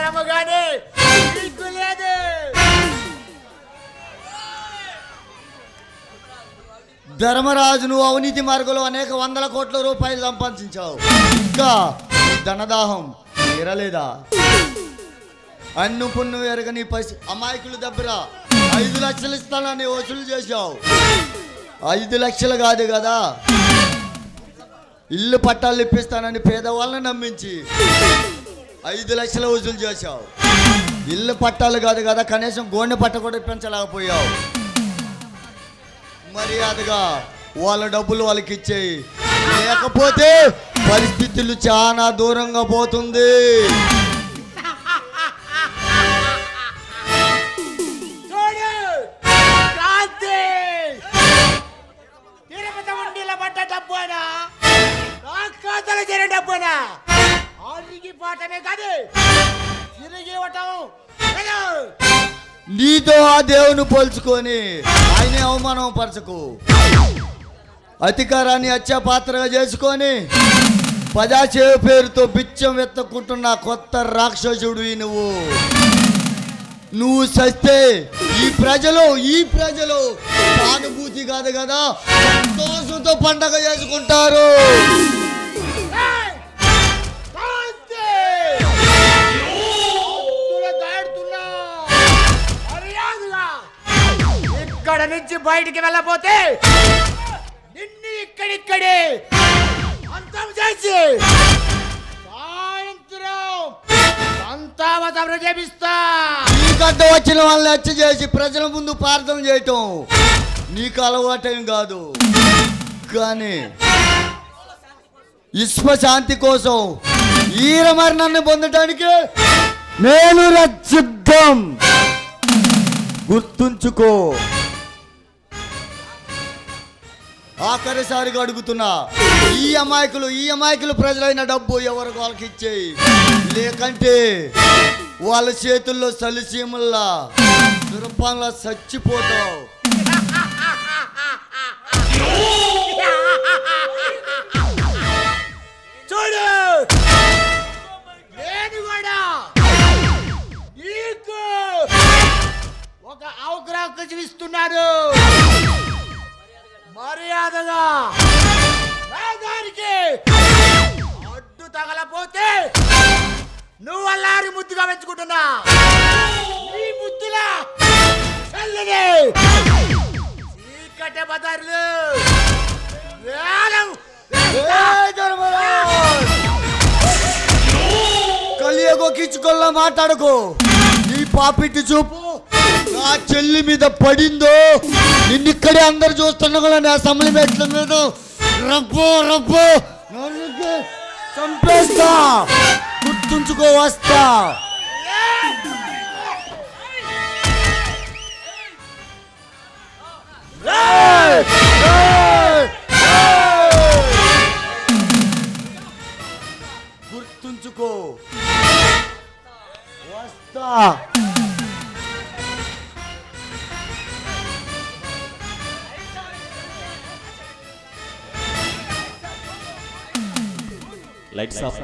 అధికారము గాని నీకు లేదు. ధర్మరాజు, నువ్వు అవినీతి మార్గంలో అనేక వందల కోట్ల రూపాయలు సంపాదించావు. ఇంకా ధనదాహం తీరలేదా? అన్ను పున్ను ఎరగని అమాయకుల దగ్గర 5 లక్షలు ఇస్తానని వసూలు చేశావు. 5 లక్షలు కాదు కదా, ఇల్లు పట్టాలు ఇప్పిస్తానని పేదవాళ్ళని నమ్మించి 5 లక్షలు వసూలు చేశావు. ఇల్లు పట్టాలు కాదు కదా, కనీసం గోనె పట్ట కూడా ఇప్పించలేకపోయావు. మర్యాదగా వాళ్ళ డబ్బులు వాళ్ళకి ఇచ్చేయి, లేకపోతే పరిస్థితులు చాలా దూరంగా పోతుంది. నీతో ఆ దేవుని పోల్చుకొని ఆయనే అవమానం పరచకు. అధికారాన్ని అత్యాపాత్రగా చేసుకొని ప్రజాసేవ పేరుతో బిచ్చం వెతుక్కుంటున్న కొత్త రాక్షసుడు నువ్వు సస్తే ఈ ప్రజలు సానుభూతి కాదు కదా, సంతోషంతో పండగ చేసుకుంటారు. ఇక్కడ నుంచి బయటికి వెళ్ళపోతే నిన్ను ఇక్కడిక్కడే అంతం చేసి సాయంత్రం సంతావతం చేపిస్తా. ఈ గడ్డ వచ్చిన వాళ్ళని హత్య చేసి ప్రజల ముందు ప్రార్థన చేయటం నీకు అలవాటేం కాదు, కానీ విశ్వశాంతి కోసం ఈర మరణాన్ని పొందడానికి నేను సిద్ధం. గుర్తుంచుకో. ఆఖరిసారిగా అడుగుతున్నా, ఈ అమాయకులు ప్రజలైన డబ్బు ఎవరు వాళ్ళకి ఇచ్చేయి, లేకంటే వాళ్ళ చేతుల్లో సలిసీముల్లా దురపంలా చచ్చిపోతావు. చూడు, నేను కూడా నీకు ఒక అవకాశం చూపిస్తున్నాను. మర్యాదగా వేదానికి అడ్డు తగలపోతే నువ్వు అల్లారి ముద్దుగా పెంచుకుంటున్నా ఈ ముద్దులా చల్లని చీకటి బజార్లు కలియగొక్కించుకోల్లా మాట్లాడుకో. నీ పాపిటి చూపు నా చెల్లి మీద పడిందో, నిన్నిక్కడే అందరు చూస్తుండగా నా అసెంబ్లీ మెట్ల మీద రబ్బో చంపేస్తా. గుర్తుంచుకో, వస్తా. గుర్తుంచుకో, వస్తా. Lights off.